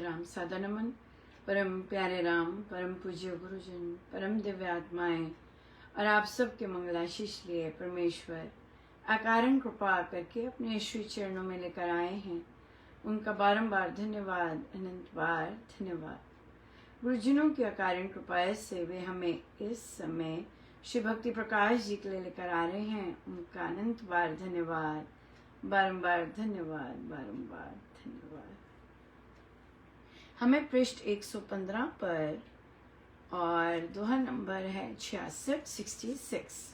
राम सादा नमन। परम प्यारे राम, परम पूज्य गुरुजन, परम दिव्य आत्माएं और आप सबके मंगलाशीष लिए परमेश्वर अकारण कृपा करके अपने श्री चरणों में लेकर आए हैं। उनका बारंबार धन्यवाद, अनंत बार धन्यवाद। गुरुजनों की अकारण कृपा से वे हमें इस समय श्री भक्ति प्रकाश जी के लिए लेकर आ रहे हैं। उनका अनंत बार धन्यवाद, बारंबार धन्यवाद, बारंबार धन्यवाद। हमें पृष्ठ 115 पर और दोहा नंबर है 66।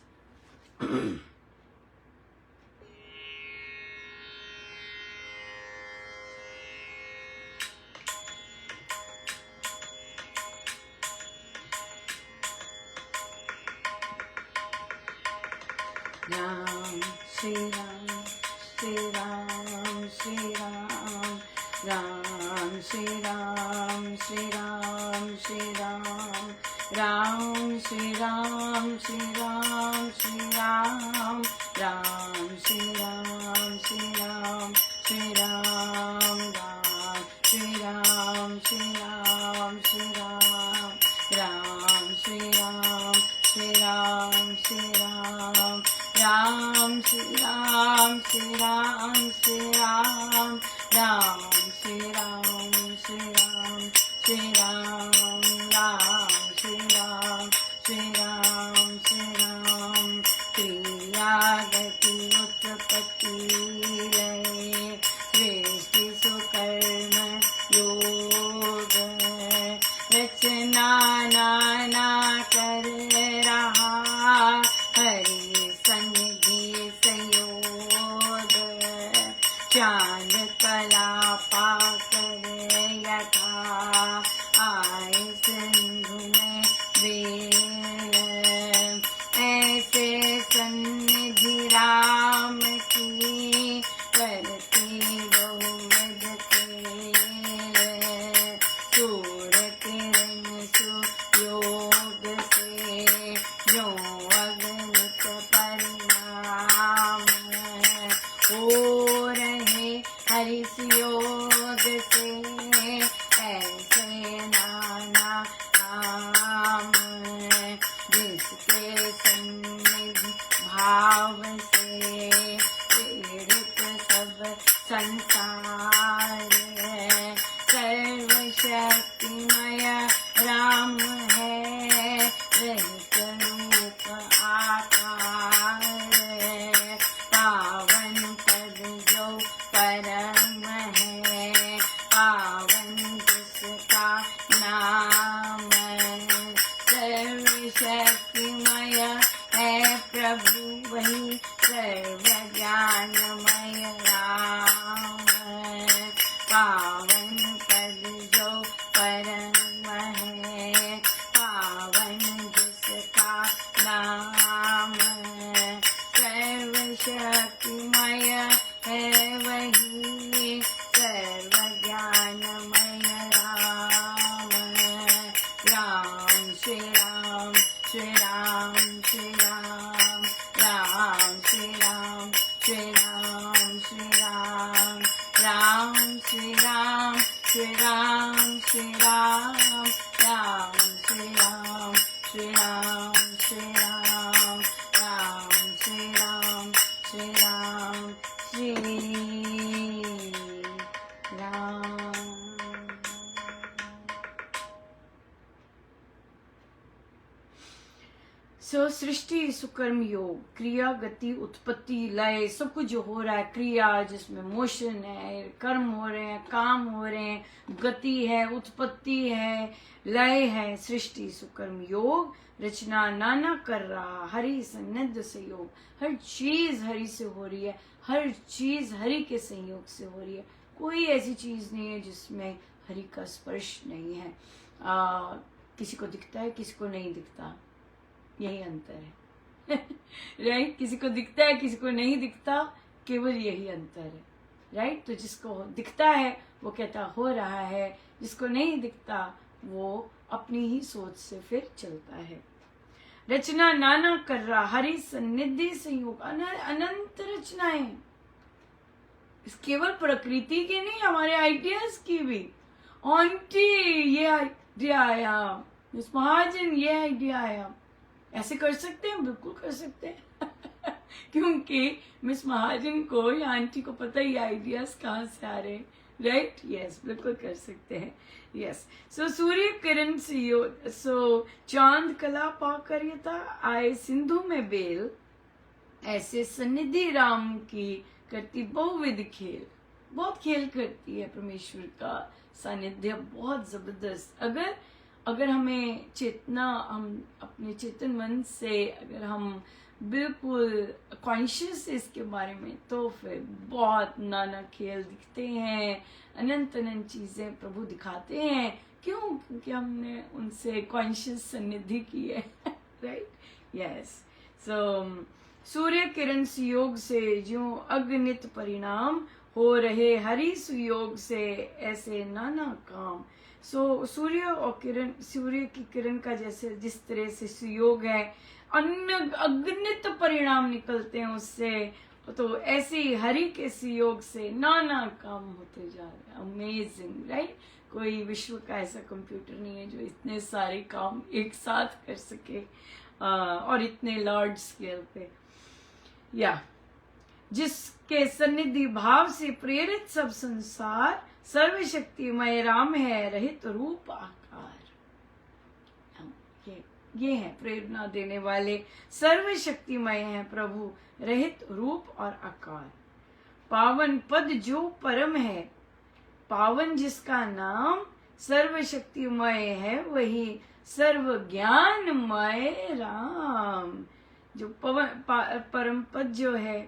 राम श्री राम श्री राम श्री राम, राम श्री राम श्री राम श्री राम, राम श्री राम श्री राम श्री राम, राम श्री राम श्री राम श्री राम, राम श्री राम श्री राम श्री राम, राम श्री राम श्री राम श्री राम, राम श्री राम श्री राम श्री राम, राम श्री राम श्री राम श्री राम, राम श्री राम श्री राम श्री राम। क्रिया गति उत्पत्ति लय सृष्टि सुकर्म योग, रचना नाना कर रहा हरि सन्निधि संयोग, चांद कला पाकर यथा आए सिंधु में वेल, ऐसे सन्निधि राम की करती बहुविध खेल, सूर्य किरण सुयोग से जो अगणित परिणाम, हो रहे हरिस योग से ऐसे नाना काम, जिसके सन्निधि भाव से पीड़ित सब संसार, सर्वशक्तिमय राम है रहित रूप आकार, पावन पद जो परम है, पावन जिसका नाम, सर्वशक्तिमय है प्रभु वही सर्वज्ञानमय राम, पावन पद जो परम है, पावन जिसका नाम, सर्वशक्तिमय है वही सर्वज्ञानमय राम, राम श्री राम श्री राम श्री राम, राम श्री राम श्री राम श्री राम, राम श्री राम श्री राम श्री राम, राम श्री राम श्री राम श्री राम, राम श्री राम श्री राम श्री राम। सो सृष्टि सुकर्म योग, क्रिया गति उत्पत्ति लय, सब कुछ जो हो रहा है, क्रिया जिसमें मोशन है, कर्म हो रहे हैं, काम हो रहे हैं, गति है, उत्पत्ति है, लय है, सृष्टि सुकर्म योग, रचना नाना कर रहा हरि सन्निध से योग, हर चीज हरि से हो रही है, हर चीज हरि के संयोग से हो रही है। कोई ऐसी चीज नहीं है जिसमें हरि का स्पर्श नहीं है। किसी को दिखता है, किसी को नहीं दिखता, यही अंतर है राइट। किसी को दिखता है, किसी को नहीं दिखता, केवल यही अंतर है राइट। तो जिसको दिखता है वो कहता हो रहा है, जिसको नहीं दिखता वो अपनी ही सोच से फिर चलता है। रचना नाना कर रहा हरि सन्निधि संयोग, अनंत रचनाएं, केवल प्रकृति की नहीं, हमारे आइडियाज की भी, आंटी ये आइडिया आया, मिस महाजन ये आइडिया आया। ऐसे कर सकते हैं, बिल्कुल कर सकते हैं क्योंकि मिस महाजन को या आंटी को पता ही आइडियाज कहाँ से आ रहे हैं, राइट? यस, बिल्कुल कर सकते हैं। यस, सो सूर्य किरण सो चांद कला पाकर यथा आए सिंधु में बेल, ऐसे सन्निधि राम की करती बहुविध खेल। बहुत खेल करती है परमेश्वर का सानिध्य, बहुत जबरदस्त। अगर हमें चेतना, हम अपने चेतन मन से अगर हम बिल्कुल कॉन्शियस है इसके बारे में, तो फिर बहुत नाना खेल दिखते हैं, अनंत अनंत चीजें प्रभु दिखाते हैं। क्यों? क्योंकि हमने उनसे कॉन्शियस सन्निधि की है राइट? यस, सो सूर्य किरण सुयोग से ज्यों अगणित परिणाम, हो रहे हरि सुयोग से ऐसे नाना काम। सो सूर्य और किरण, सूर्य की किरण का जैसे जिस तरह से सुयोग है, अगणित परिणाम निकलते हैं उससे, तो ऐसे ही हरि के सुयोग से नाना काम होते जा रहे हैं। Amazing, right? कोई विश्व का ऐसा कंप्यूटर नहीं है जो इतने सारे काम एक साथ कर सके, और इतने लार्ज स्केल पे। या जिसके सन्निधि भाव से प्रेरित सब संसार, सर्वशक्तिमय राम है रहित रूप आकार। ये है प्रेरणा देने वाले, सर्वशक्तिमय है प्रभु रहित रूप और आकार। पावन पद जो परम है, पावन जिसका नाम सर्वशक्तिमय है, वही सर्व ज्ञानमय राम। जो परम पद जो है,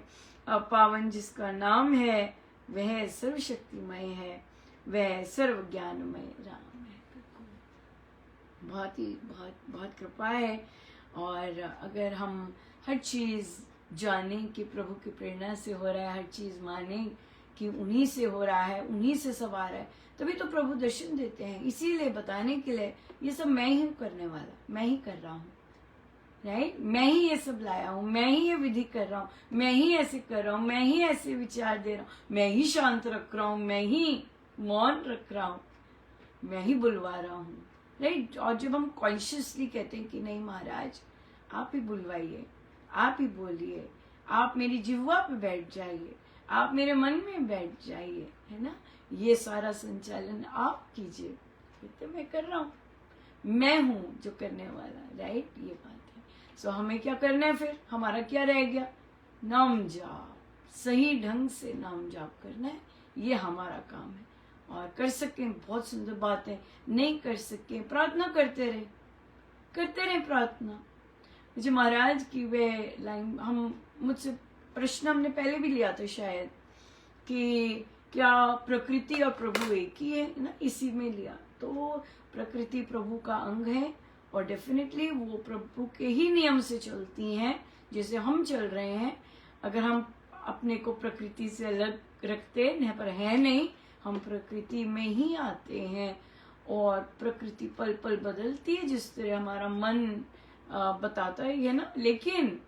पावन जिसका नाम है, वह सर्वशक्तिमय है, वह सर्व ज्ञानमय राम है। बहुत ही बहुत कृपा है। और अगर हम हर चीज जाने कि प्रभु की प्रेरणा से हो रहा है, हर चीज माने कि उन्हीं से हो रहा है, उन्हीं से सब आ रहा है, तभी तो प्रभु दर्शन देते हैं। इसीलिए बताने के लिए ये सब मैं ही करने वाला, मैं ही कर रहा हूँ, राइट? मैं ही ये सब लाया हूँ, मैं ही ये विधि कर रहा हूँ, मैं ही ऐसे कर रहा हूँ, मैं ही ऐसे विचार दे रहा हूँ, मैं ही शांत रख रहा हूँ, मैं ही मौन रख रहा हूँ, मैं ही बुलवा रहा हूँ, राइट? और जब हम कॉन्शियसली कहते हैं कि नहीं महाराज आप ही बुलवाइए, आप ही बोलिए, आप मेरी जिह्वा पे बैठ जाइए, आप मेरे मन में बैठ जाइए, है ना, ये सारा संचालन आप कीजिए, तो मैं कर रहा हूँ, मैं हूँ जो करने वाला, राइट? ये बात है। सो हमें क्या करना है फिर? हमारा क्या रह गया? नाम जाप, सही ढंग से नाम जाप करना है, ये हमारा काम है। और कर सके बहुत सुंदर बात है, नहीं कर सके प्रार्थना करते रहे प्रार्थना। मुझे महाराज की वे लाइन, हम मुझसे प्रश्न हमने पहले भी लिया था शायद, कि क्या प्रकृति और प्रभु एक ही है ना, इसी में लिया। तो प्रकृति प्रभु का अंग है, और डेफिनेटली वो प्रभु के ही नियम से चलती हैं जैसे हम चल रहे हैं। अगर हम अपने को प्रकृति से अलग रखते हैं, पर है नहीं, हम प्रकृति में ही आते हैं, और प्रकृति पल पल बदलती है जिस तरह हमारा मन बताता है ना। लेकिन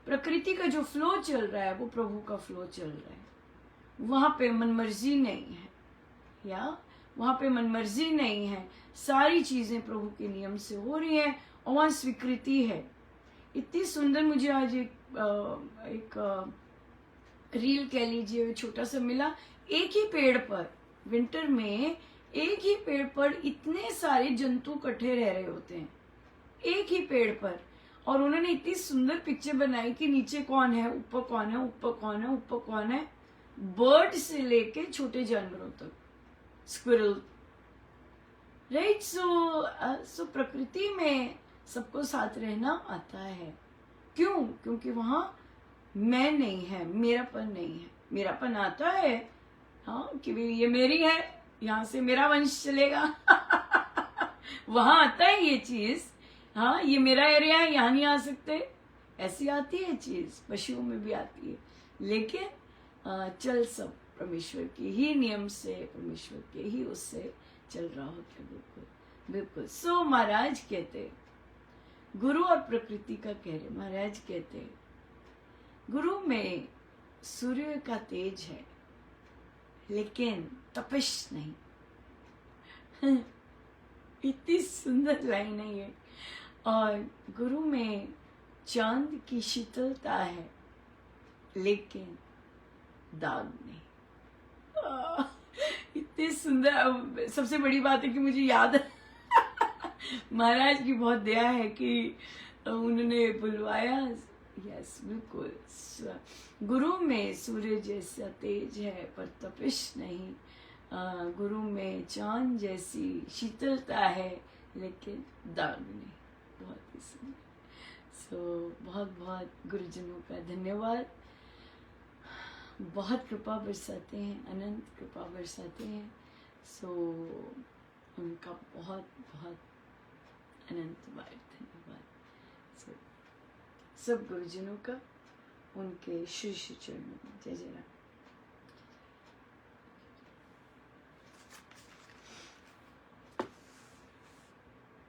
प्रकृति का जो फ्लो चल रहा है वो प्रभु का फ्लो चल रहा है। वहां पे मनमर्जी नहीं है, या वहां पे मनमर्जी नहीं है, सारी चीजें प्रभु के नियम से हो रही हैं, और वहां स्वीकृति है। इतनी सुंदर मुझे आज एक रील कह लीजिए, छोटा सा मिला। एक ही पेड़ पर विंटर में, एक ही पेड़ पर इतने सारे जंतु इकट्ठे रह रहे होते हैं, एक ही पेड़ पर। और उन्होंने इतनी सुंदर पिक्चर बनाई कि नीचे कौन है, ऊपर कौन है, ऊपर कौन है, ऊपर कौन है, बर्ड से लेके छोटे जानवरों तक, स्क्विरल, राइट? सो प्रकृति में सबको साथ रहना आता है। क्यों? क्योंकि वहां मैं नहीं है, मेरापन नहीं है। मेरापन आता है, हाँ, कि ये मेरी है, यहाँ से मेरा वंश चलेगा वहां आता है ये चीज, हाँ, ये मेरा एरिया है, यहाँ नहीं आ सकते, ऐसी आती है चीज, पशुओं में भी आती है। लेकिन चल सब परमेश्वर के ही नियम से, परमेश्वर के ही उससे चल रहा होता है। बिल्कुल बिल्कुल। सो महाराज कहते, गुरु और प्रकृति का कह रहे, महाराज कहते गुरु में सूर्य का तेज है लेकिन तपिश नहीं। इतनी सुंदर लाइन है ये। और गुरु में चांद की शीतलता है लेकिन दाग नहीं। इतनी सुंदर। सबसे बड़ी बात है कि मुझे याद है महाराज की बहुत दया है कि उन्होंने बुलवाया। यस बिल्कुल। गुरु में सूर्य जैसा तेज है पर तपिश नहीं। गुरु में चांद जैसी शीतलता है लेकिन दाग नहीं। बहुत ही सुंदर। बहुत बहुत गुरुजनों का धन्यवाद। बहुत कृपा बरसाते हैं, अनंत कृपा बरसाते हैं। उनका बहुत बहुत अनंत बार धन्यवाद। सब गुरुजनों का उनके श्री श्री चरणों में। जय जय राम।